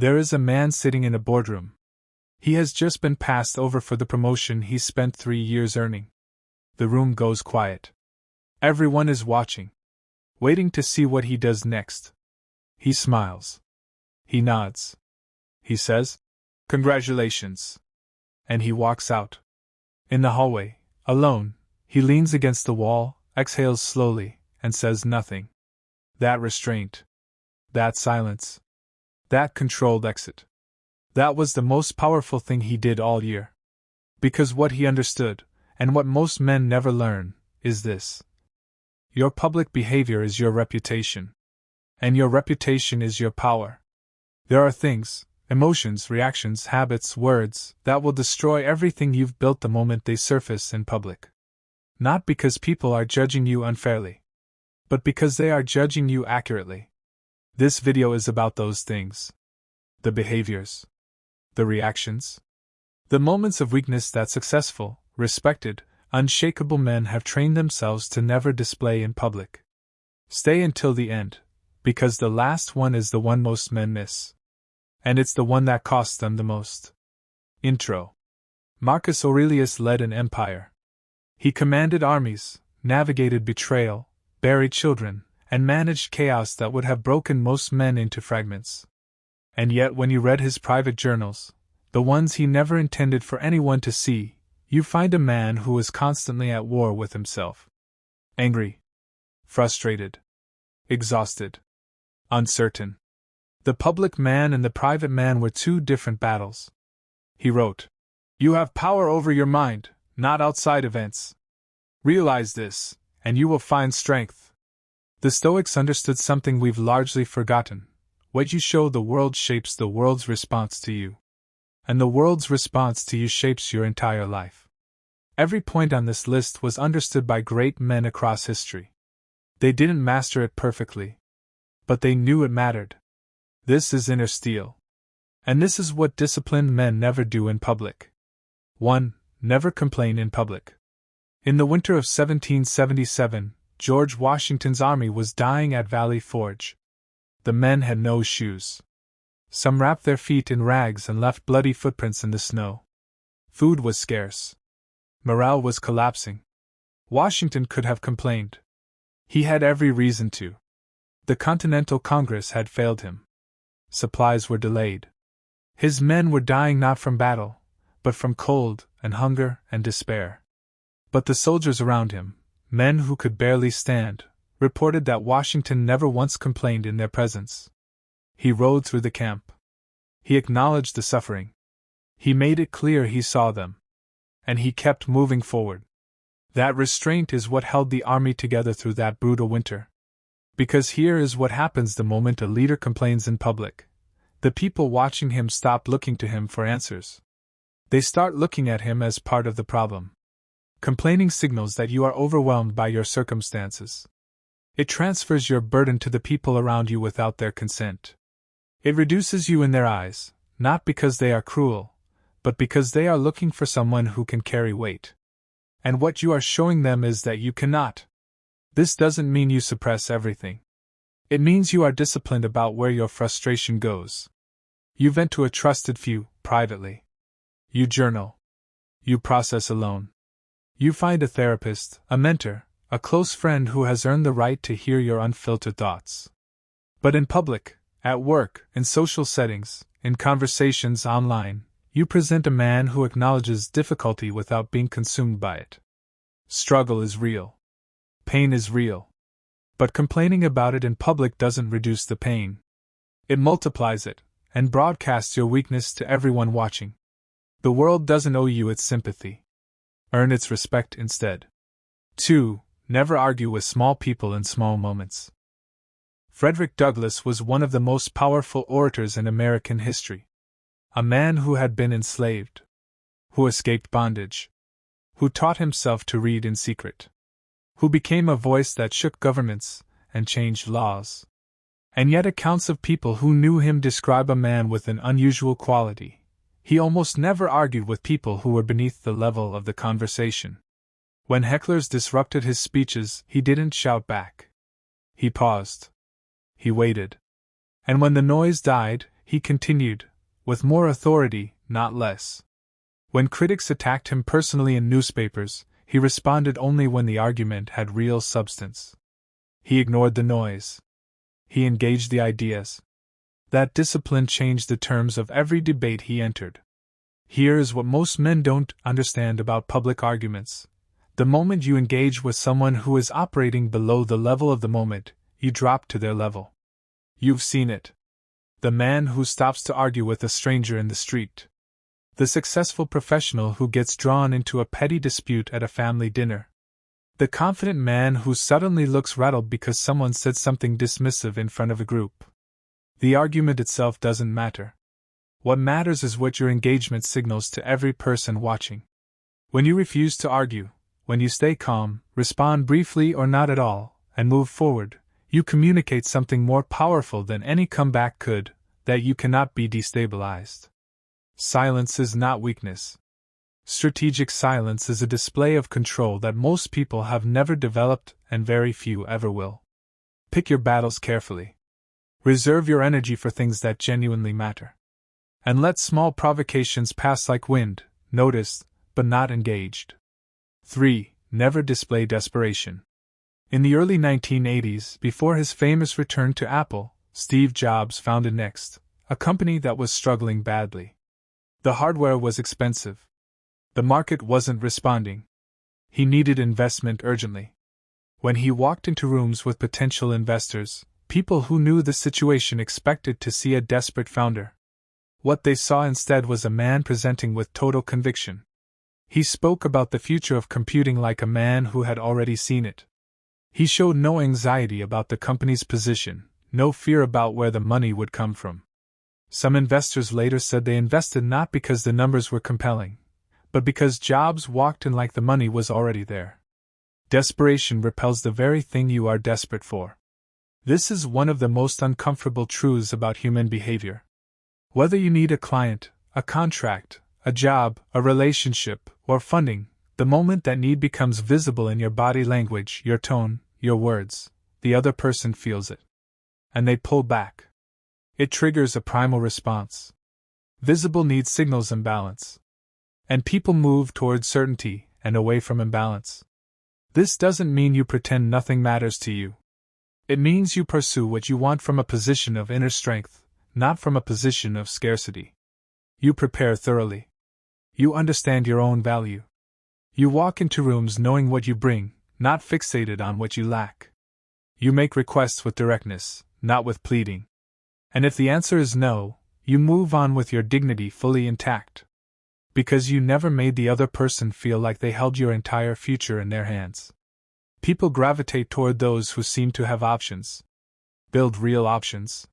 There is a man sitting in a boardroom. He has just been passed over for the promotion he spent 3 years earning. The room goes quiet. Everyone is watching, waiting to see what he does next. He smiles. He nods. He says, "Congratulations." And he walks out. In the hallway, alone, he leans against the wall, exhales slowly, and says nothing. That restraint. That silence. That controlled exit. That was the most powerful thing he did all year. Because what he understood, and what most men never learn, is this. Your public behavior is your reputation. And your reputation is your power. There are things, emotions, reactions, habits, words, that will destroy everything you've built the moment they surface in public. Not because people are judging you unfairly, but because they are judging you accurately. This video is about those things. The behaviors. The reactions. The moments of weakness that successful, respected, unshakable men have trained themselves to never display in public. Stay until the end, because the last one is the one most men miss. And it's the one that costs them the most. Intro. Marcus Aurelius led an empire. He commanded armies, navigated betrayal, buried children, and managed chaos that would have broken most men into fragments. And yet when you read his private journals, the ones he never intended for anyone to see, you find a man who was constantly at war with himself. Angry. Frustrated. Exhausted. Uncertain. The public man and the private man were two different battles. He wrote, "You have power over your mind, not outside events. Realize this, and you will find strength." The Stoics understood something we've largely forgotten. What you show the world shapes the world's response to you. And the world's response to you shapes your entire life. Every point on this list was understood by great men across history. They didn't master it perfectly, but they knew it mattered. This is inner steel. And this is what disciplined men never do in public. 1. Never complain in public. In the winter of 1777, George Washington's army was dying at Valley Forge. The men had no shoes. Some wrapped their feet in rags and left bloody footprints in the snow. Food was scarce. Morale was collapsing. Washington could have complained. He had every reason to. The Continental Congress had failed him. Supplies were delayed. His men were dying not from battle, but from cold and hunger and despair. But the soldiers around him, men who could barely stand, reported that Washington never once complained in their presence. He rode through the camp. He acknowledged the suffering. He made it clear he saw them. And he kept moving forward. That restraint is what held the army together through that brutal winter. Because here is what happens the moment a leader complains in public. The people watching him stop looking to him for answers. They start looking at him as part of the problem. Complaining signals that you are overwhelmed by your circumstances. It transfers your burden to the people around you without their consent. It reduces you in their eyes, not because they are cruel, but because they are looking for someone who can carry weight. And what you are showing them is that you cannot. This doesn't mean you suppress everything. It means you are disciplined about where your frustration goes. You vent to a trusted few, privately. You journal. You process alone. You find a therapist, a mentor, a close friend who has earned the right to hear your unfiltered thoughts. But in public, at work, in social settings, in conversations online, you present a man who acknowledges difficulty without being consumed by it. Struggle is real. Pain is real. But complaining about it in public doesn't reduce the pain. It multiplies it, and broadcasts your weakness to everyone watching. The world doesn't owe you its sympathy. Earn its respect instead. 2. Never argue with small people in small moments. Frederick Douglass was one of the most powerful orators in American history. A man who had been enslaved. Who escaped bondage. Who taught himself to read in secret. Who became a voice that shook governments and changed laws. And yet accounts of people who knew him describe a man with an unusual quality. He almost never argued with people who were beneath the level of the conversation. When hecklers disrupted his speeches, he didn't shout back. He paused. He waited. And when the noise died, he continued, with more authority, not less. When critics attacked him personally in newspapers, he responded only when the argument had real substance. He ignored the noise. He engaged the ideas. That discipline changed the terms of every debate he entered. Here is what most men don't understand about public arguments. The moment you engage with someone who is operating below the level of the moment, you drop to their level. You've seen it. The man who stops to argue with a stranger in the street. The successful professional who gets drawn into a petty dispute at a family dinner. The confident man who suddenly looks rattled because someone said something dismissive in front of a group. The argument itself doesn't matter. What matters is what your engagement signals to every person watching. When you refuse to argue, when you stay calm, respond briefly or not at all, and move forward, you communicate something more powerful than any comeback could, that you cannot be destabilized. Silence is not weakness. Strategic silence is a display of control that most people have never developed and very few ever will. Pick your battles carefully. Reserve your energy for things that genuinely matter. And let small provocations pass like wind, noticed, but not engaged. 3. Never display desperation. In the early 1980s, before his famous return to Apple, Steve Jobs founded Next, a company that was struggling badly. The hardware was expensive. The market wasn't responding. He needed investment urgently. When he walked into rooms with potential investors, people who knew the situation expected to see a desperate founder. What they saw instead was a man presenting with total conviction. He spoke about the future of computing like a man who had already seen it. He showed no anxiety about the company's position, no fear about where the money would come from. Some investors later said they invested not because the numbers were compelling, but because Jobs walked in like the money was already there. Desperation repels the very thing you are desperate for. This is one of the most uncomfortable truths about human behavior. Whether you need a client, a contract, a job, a relationship, or funding, the moment that need becomes visible in your body language, your tone, your words, the other person feels it. And they pull back. It triggers a primal response. Visible need signals imbalance. And people move toward certainty and away from imbalance. This doesn't mean you pretend nothing matters to you. It means you pursue what you want from a position of inner strength, not from a position of scarcity. You prepare thoroughly. You understand your own value. You walk into rooms knowing what you bring, not fixated on what you lack. You make requests with directness, not with pleading. And if the answer is no, you move on with your dignity fully intact. Because you never made the other person feel like they held your entire future in their hands. People gravitate toward those who seem to have options. Build real options.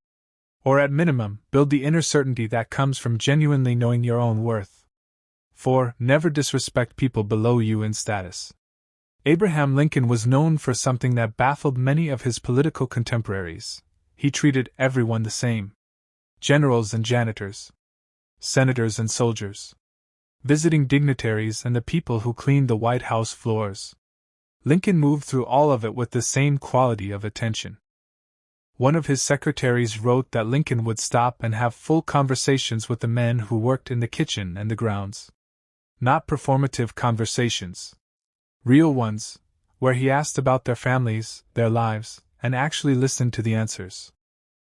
Or at minimum, build the inner certainty that comes from genuinely knowing your own worth. 4. Never disrespect people below you in status. Abraham Lincoln was known for something that baffled many of his political contemporaries. He treated everyone the same. Generals and janitors. Senators and soldiers. Visiting dignitaries and the people who cleaned the White House floors. Lincoln moved through all of it with the same quality of attention. One of his secretaries wrote that Lincoln would stop and have full conversations with the men who worked in the kitchen and the grounds. Not performative conversations. Real ones, where he asked about their families, their lives, and actually listened to the answers.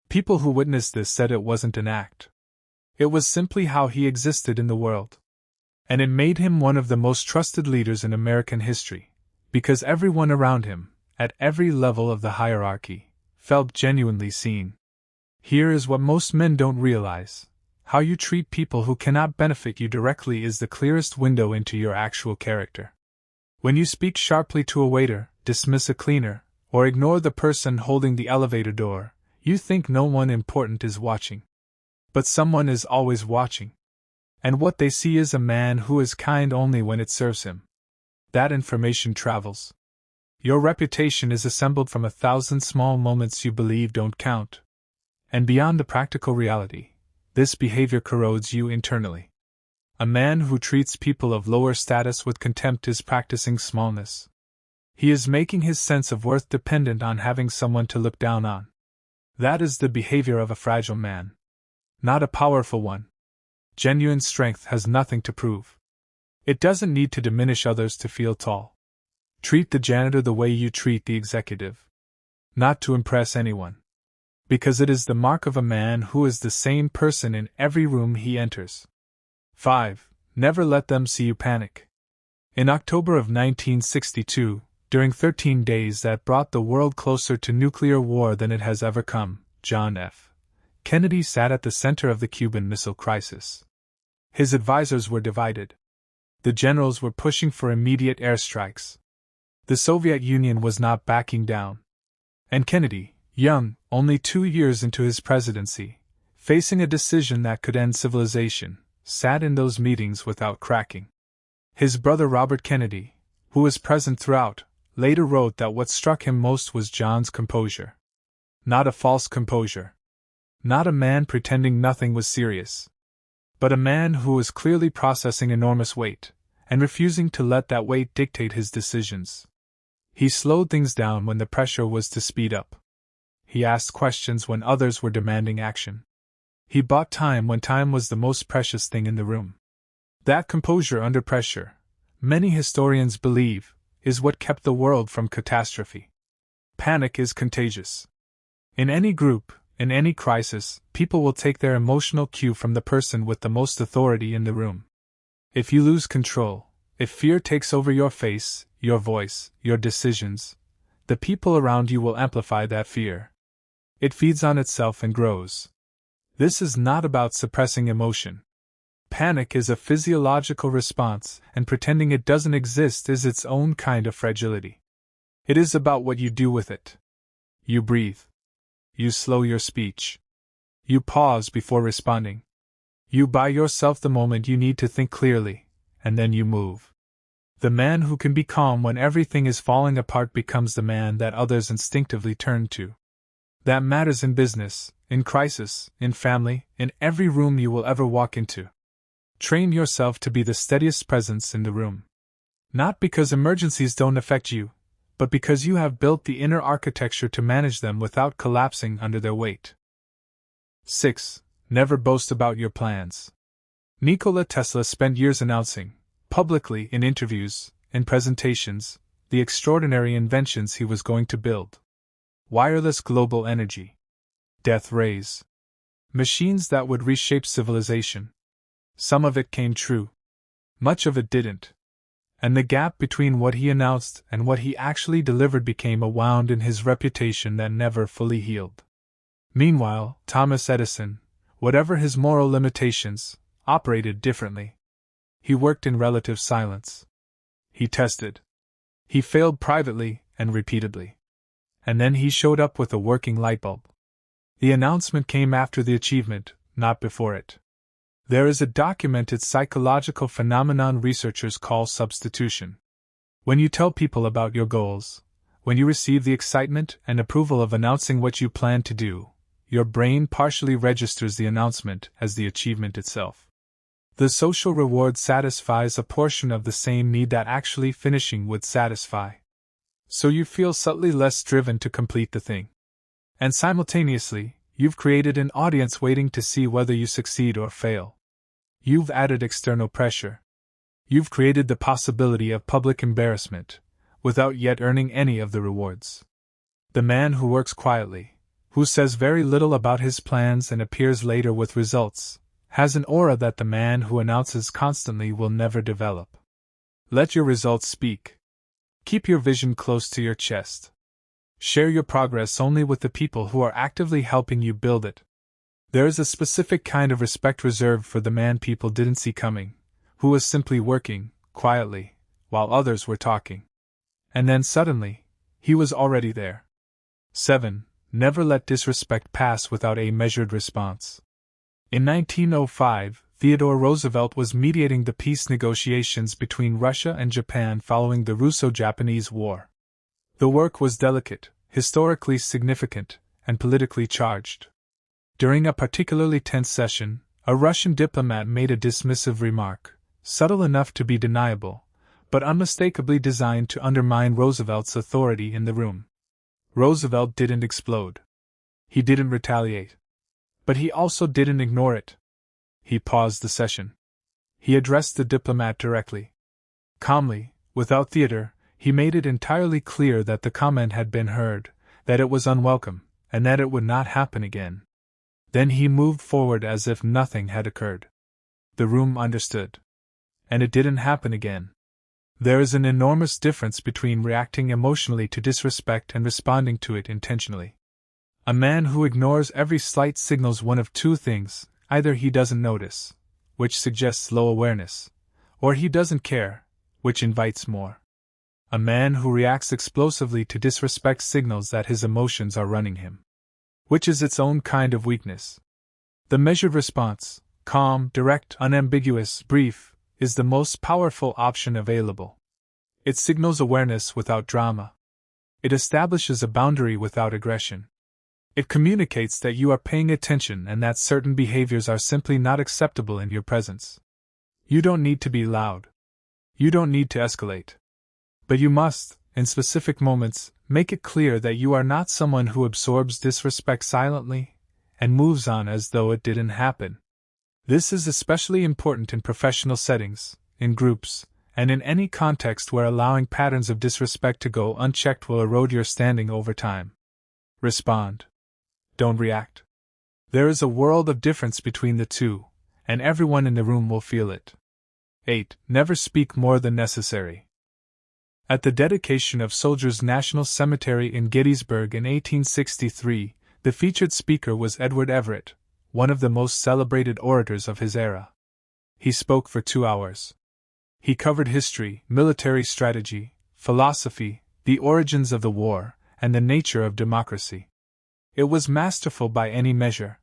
People who witnessed this said it wasn't an act. It was simply how he existed in the world. And it made him one of the most trusted leaders in American history, because everyone around him, at every level of the hierarchy, felt genuinely seen. Here is what most men don't realize. How you treat people who cannot benefit you directly is the clearest window into your actual character. When you speak sharply to a waiter, dismiss a cleaner, or ignore the person holding the elevator door, you think no one important is watching. But someone is always watching. And what they see is a man who is kind only when it serves him. That information travels. Your reputation is assembled from 1,000 small moments you believe don't count. And beyond the practical reality, this behavior corrodes you internally. A man who treats people of lower status with contempt is practicing smallness. He is making his sense of worth dependent on having someone to look down on. That is the behavior of a fragile man. not a powerful one. Genuine strength has nothing to prove. It doesn't need to diminish others to feel tall. Treat the janitor the way you treat the executive. Not to impress anyone. Because it is the mark of a man who is the same person in every room he enters. 5. Never let them see you panic. In October of 1962, during 13 days that brought the world closer to nuclear war than it has ever come, John F. Kennedy sat at the center of the Cuban Missile Crisis. His advisors were divided. The generals were pushing for immediate airstrikes. The Soviet Union was not backing down. And Kennedy, young, only 2 years into his presidency, facing a decision that could end civilization, sat in those meetings without cracking. His brother Robert Kennedy, who was present throughout, later wrote that what struck him most was John's composure. Not a false composure. Not a man pretending nothing was serious. But a man who was clearly processing enormous weight, and refusing to let that weight dictate his decisions. He slowed things down when the pressure was to speed up. He asked questions when others were demanding action. He bought time when time was the most precious thing in the room. That composure under pressure, many historians believe, is what kept the world from catastrophe. Panic is contagious. In any group, in any crisis, people will take their emotional cue from the person with the most authority in the room. If you lose control, if fear takes over your face, your voice, your decisions, the people around you will amplify that fear. It feeds on itself and grows. This is not about suppressing emotion. Panic is a physiological response, and pretending it doesn't exist is its own kind of fragility. It is about what you do with it. You breathe. You slow your speech. You pause before responding. You buy yourself the moment you need to think clearly, and then you move. The man who can be calm when everything is falling apart becomes the man that others instinctively turn to. That matters in business, in crisis, in family, in every room you will ever walk into. Train yourself to be the steadiest presence in the room. Not because emergencies don't affect you, but because you have built the inner architecture to manage them without collapsing under their weight. 6. Never boast about your plans. Nikola Tesla spent years announcing, publicly in interviews, in presentations, the extraordinary inventions he was going to build. Wireless global energy. Death rays. Machines that would reshape civilization. Some of it came true. Much of it didn't. And the gap between what he announced and what he actually delivered became a wound in his reputation that never fully healed. Meanwhile, Thomas Edison, whatever his moral limitations, operated differently. He worked in relative silence. He tested. He failed privately and repeatedly. And then he showed up with a working light bulb. The announcement came after the achievement, not before it. There is a documented psychological phenomenon researchers call substitution. When you tell people about your goals, when you receive the excitement and approval of announcing what you plan to do, your brain partially registers the announcement as the achievement itself. The social reward satisfies a portion of the same need that actually finishing would satisfy. So you feel subtly less driven to complete the thing. And simultaneously, you've created an audience waiting to see whether you succeed or fail. You've added external pressure. You've created the possibility of public embarrassment, without yet earning any of the rewards. The man who works quietly, who says very little about his plans and appears later with results, has an aura that the man who announces constantly will never develop. Let your results speak. Keep your vision close to your chest. Share your progress only with the people who are actively helping you build it. There is a specific kind of respect reserved for the man people didn't see coming, who was simply working, quietly, while others were talking. And then suddenly, he was already there. 7. Never let disrespect pass without a measured response. In 1905, Theodore Roosevelt was mediating the peace negotiations between Russia and Japan following the Russo-Japanese War. The work was delicate, historically significant, and politically charged. During a particularly tense session, a Russian diplomat made a dismissive remark, subtle enough to be deniable, but unmistakably designed to undermine Roosevelt's authority in the room. Roosevelt didn't explode. He didn't retaliate. But he also didn't ignore it. He paused the session. He addressed the diplomat directly. Calmly, without theater, he made it entirely clear that the comment had been heard, that it was unwelcome, and that it would not happen again. Then he moved forward as if nothing had occurred. The room understood. And it didn't happen again. There is an enormous difference between reacting emotionally to disrespect and responding to it intentionally. A man who ignores every slight signals one of two things: either he doesn't notice, which suggests low awareness, or he doesn't care, which invites more. A man who reacts explosively to disrespect signals that his emotions are running him, which is its own kind of weakness. The measured response, calm, direct, unambiguous, brief, is the most powerful option available. It signals awareness without drama. It establishes a boundary without aggression. It communicates that you are paying attention and that certain behaviors are simply not acceptable in your presence. You don't need to be loud. You don't need to escalate. But you must, in specific moments, make it clear that you are not someone who absorbs disrespect silently and moves on as though it didn't happen. This is especially important in professional settings, in groups, and in any context where allowing patterns of disrespect to go unchecked will erode your standing over time. Respond. Don't react. There is a world of difference between the two, and everyone in the room will feel it. 8. Never speak more than necessary. At the dedication of Soldiers' National Cemetery in Gettysburg in 1863, the featured speaker was Edward Everett, one of the most celebrated orators of his era. He spoke for 2 hours. He covered history, military strategy, philosophy, the origins of the war, and the nature of democracy. It was masterful by any measure.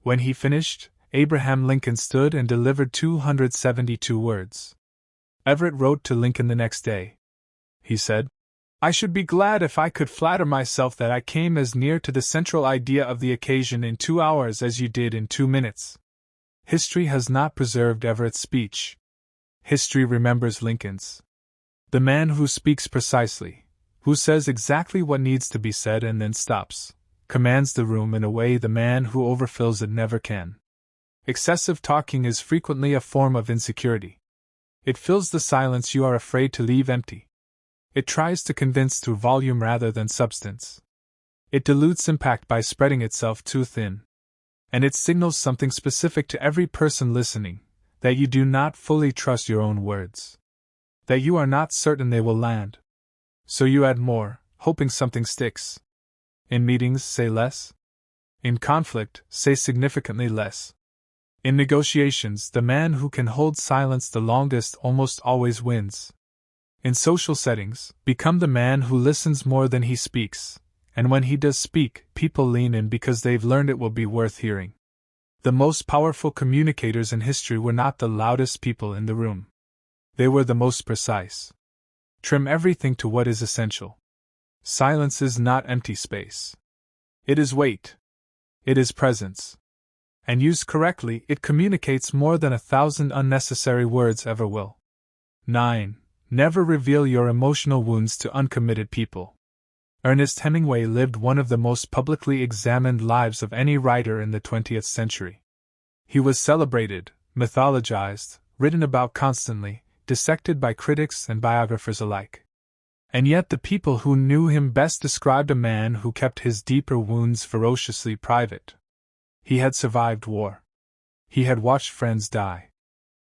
When he finished, Abraham Lincoln stood and delivered 272 words. Everett wrote to Lincoln the next day. He said, "I should be glad if I could flatter myself that I came as near to the central idea of the occasion in 2 hours as you did in 2 minutes." History has not preserved Everett's speech. History remembers Lincoln's. The man who speaks precisely, who says exactly what needs to be said and then stops, commands the room in a way the man who overfills it never can. Excessive talking is frequently a form of insecurity. It fills the silence you are afraid to leave empty. It tries to convince through volume rather than substance. It dilutes impact by spreading itself too thin. And it signals something specific to every person listening, that you do not fully trust your own words. That you are not certain they will land. So you add more, hoping something sticks. In meetings, say less. In conflict, say significantly less. In negotiations, the man who can hold silence the longest almost always wins. In social settings, become the man who listens more than he speaks, and when he does speak, people lean in because they've learned it will be worth hearing. The most powerful communicators in history were not the loudest people in the room. They were the most precise. Trim everything to what is essential. Silence is not empty space. It is weight. It is presence. And used correctly, it communicates more than 1,000 unnecessary words ever will. 9. Never reveal your emotional wounds to uncommitted people. Ernest Hemingway lived one of the most publicly examined lives of any writer in the 20th century. He was celebrated, mythologized, written about constantly, dissected by critics and biographers alike. And yet the people who knew him best described a man who kept his deeper wounds ferociously private. He had survived war. He had watched friends die.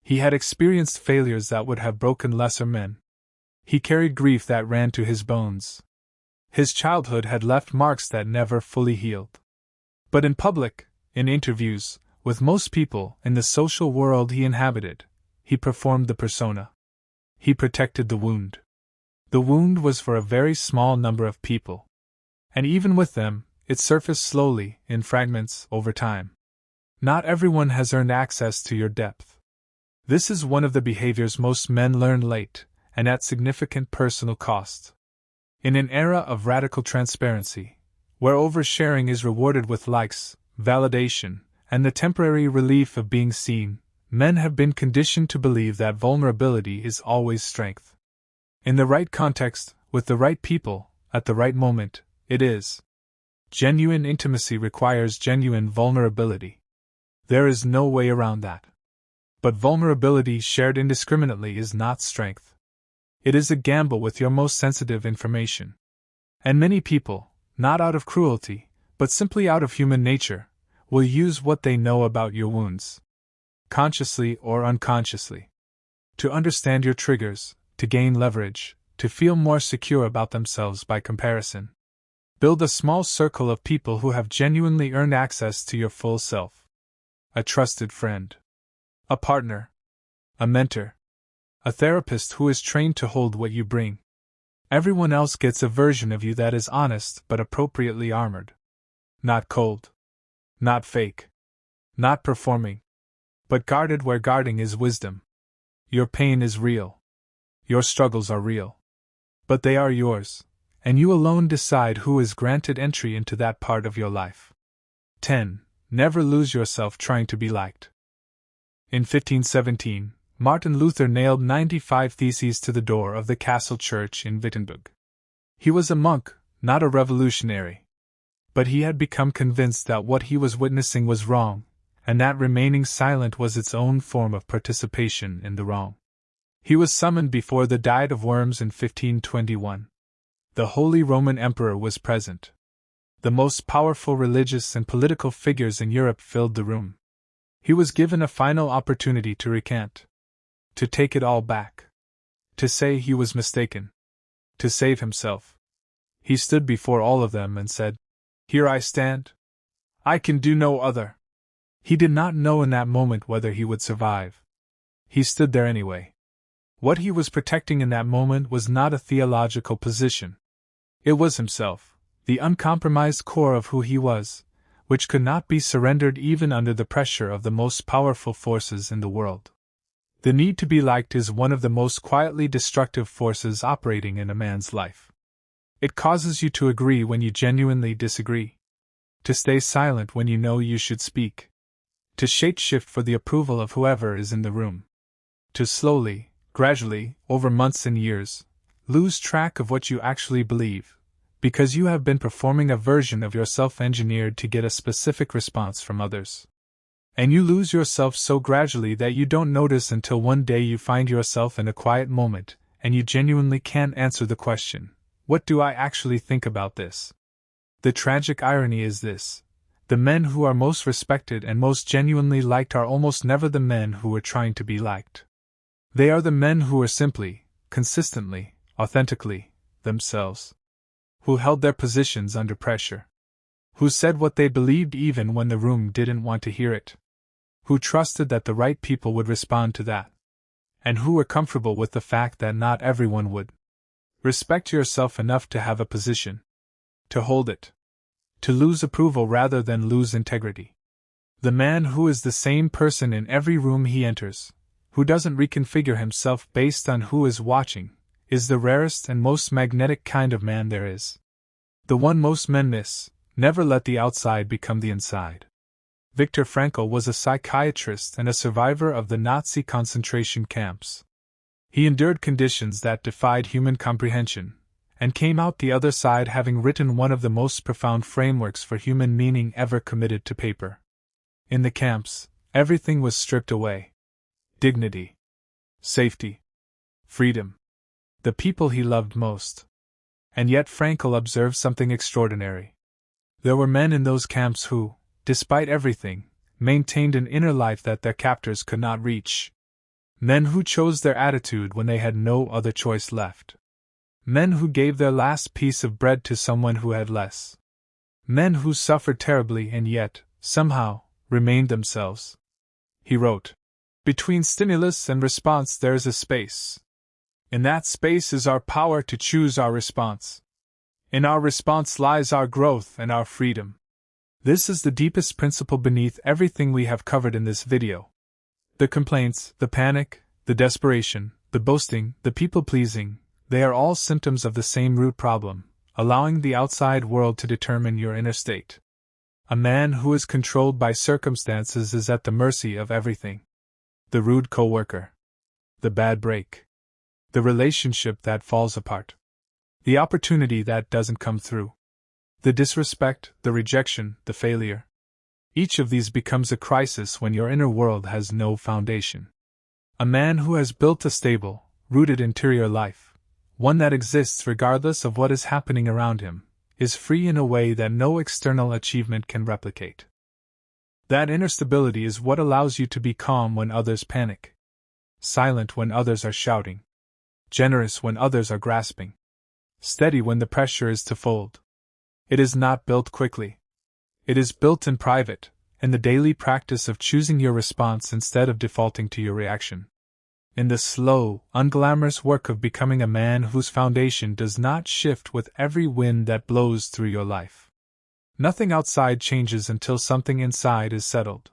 He had experienced failures that would have broken lesser men. He carried grief that ran to his bones. His childhood had left marks that never fully healed. But in public, in interviews, with most people, in the social world he inhabited, he performed the persona. He protected the wound. The wound was for a very small number of people. And even with them, it surfaced slowly, in fragments, over time. Not everyone has earned access to your depth. This is one of the behaviors most men learn late, and at significant personal cost. In an era of radical transparency, where oversharing is rewarded with likes, validation, and the temporary relief of being seen, men have been conditioned to believe that vulnerability is always strength. In the right context, with the right people, at the right moment, it is. Genuine intimacy requires genuine vulnerability. There is no way around that. But vulnerability shared indiscriminately is not strength. It is a gamble with your most sensitive information. And many people, not out of cruelty, but simply out of human nature, will use what they know about your wounds, consciously or unconsciously, to understand your triggers, to gain leverage, to feel more secure about themselves by comparison. Build a small circle of people who have genuinely earned access to your full self. A trusted friend, a partner, a mentor, a therapist who is trained to hold what you bring. Everyone else gets a version of you that is honest but appropriately armored. Not cold. Not fake. Not performing. But guarded where guarding is wisdom. Your pain is real. Your struggles are real. But they are yours, and you alone decide who is granted entry into that part of your life. 10. Never lose yourself trying to be liked. In 1517, Martin Luther nailed 95 theses to the door of the castle church in Wittenberg. He was a monk, not a revolutionary. But he had become convinced that what he was witnessing was wrong, and that remaining silent was its own form of participation in the wrong. He was summoned before the Diet of Worms in 1521. The Holy Roman Emperor was present. The most powerful religious and political figures in Europe filled the room. He was given a final opportunity to recant. To take it all back. To say he was mistaken. To save himself. He stood before all of them and said, "Here I stand. I can do no other." He did not know in that moment whether he would survive. He stood there anyway. What he was protecting in that moment was not a theological position. It was himself, the uncompromised core of who he was, which could not be surrendered even under the pressure of the most powerful forces in the world. The need to be liked is one of the most quietly destructive forces operating in a man's life. It causes you to agree when you genuinely disagree, to stay silent when you know you should speak, to shapeshift for the approval of whoever is in the room, to slowly, gradually, over months and years, lose track of what you actually believe, because you have been performing a version of yourself engineered to get a specific response from others. And you lose yourself so gradually that you don't notice until one day you find yourself in a quiet moment, and you genuinely can't answer the question, "What do I actually think about this?" The tragic irony is this: the men who are most respected and most genuinely liked are almost never the men who are trying to be liked. They are the men who are simply, consistently, authentically, themselves. Who held their positions under pressure. Who said what they believed even when the room didn't want to hear it. Who trusted that the right people would respond to that. And who were comfortable with the fact that not everyone would. Respect yourself enough to have a position. To hold it. To lose approval rather than lose integrity. The man who is the same person in every room he enters, who doesn't reconfigure himself based on who is watching, is the rarest and most magnetic kind of man there is. The one most men miss. Never let the outside become the inside. Viktor Frankl was a psychiatrist and a survivor of the Nazi concentration camps. He endured conditions that defied human comprehension, and came out the other side having written one of the most profound frameworks for human meaning ever committed to paper. In the camps, everything was stripped away. Dignity. Safety. Freedom. The people he loved most. And yet Frankl observed something extraordinary. There were men in those camps who, despite everything, maintained an inner life that their captors could not reach. Men who chose their attitude when they had no other choice left. Men who gave their last piece of bread to someone who had less. Men who suffered terribly and yet, somehow, remained themselves. He wrote, "Between stimulus and response there is a space. In that space is our power to choose our response. In our response lies our growth and our freedom." This is the deepest principle beneath everything we have covered in this video. The complaints, the panic, the desperation, the boasting, the people-pleasing, they are all symptoms of the same root problem, allowing the outside world to determine your inner state. A man who is controlled by circumstances is at the mercy of everything. The rude coworker. The bad break. The relationship that falls apart. The opportunity that doesn't come through. The disrespect, the rejection, the failure. Each of these becomes a crisis when your inner world has no foundation. A man who has built a stable, rooted interior life, one that exists regardless of what is happening around him, is free in a way that no external achievement can replicate. That inner stability is what allows you to be calm when others panic, silent when others are shouting, generous when others are grasping, steady when the pressure is to fold. It is not built quickly. It is built in private, in the daily practice of choosing your response instead of defaulting to your reaction. In the slow, unglamorous work of becoming a man whose foundation does not shift with every wind that blows through your life. Nothing outside changes until something inside is settled.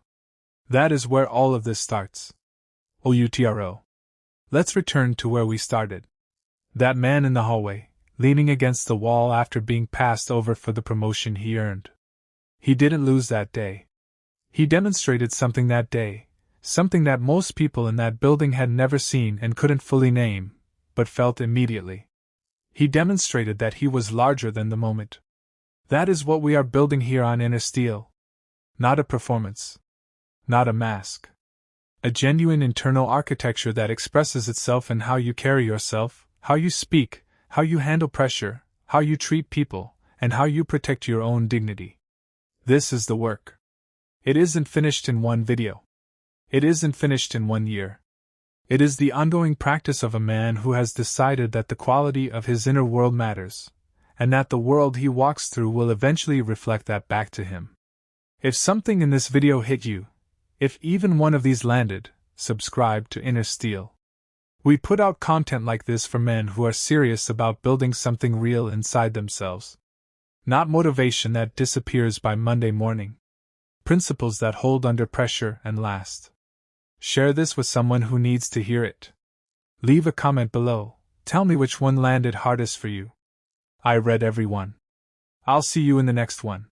That is where all of this starts. OUTRO. Let's return to where we started. That man in the hallway, leaning against the wall after being passed over for the promotion he earned. He didn't lose that day. He demonstrated something that day, something that most people in that building had never seen and couldn't fully name, but felt immediately. He demonstrated that he was larger than the moment. That is what we are building here on Inner Steel. Not a performance. Not a mask. A genuine internal architecture that expresses itself in how you carry yourself, how you speak, how you handle pressure, how you treat people, and how you protect your own dignity. This is the work. It isn't finished in one video. It isn't finished in 1 year. It is the ongoing practice of a man who has decided that the quality of his inner world matters, and that the world he walks through will eventually reflect that back to him. If something in this video hit you, if even one of these landed, subscribe to Inner Steel. We put out content like this for men who are serious about building something real inside themselves. Not motivation that disappears by Monday morning. Principles that hold under pressure and last. Share this with someone who needs to hear it. Leave a comment below. Tell me which one landed hardest for you. I read every one. I'll see you in the next one.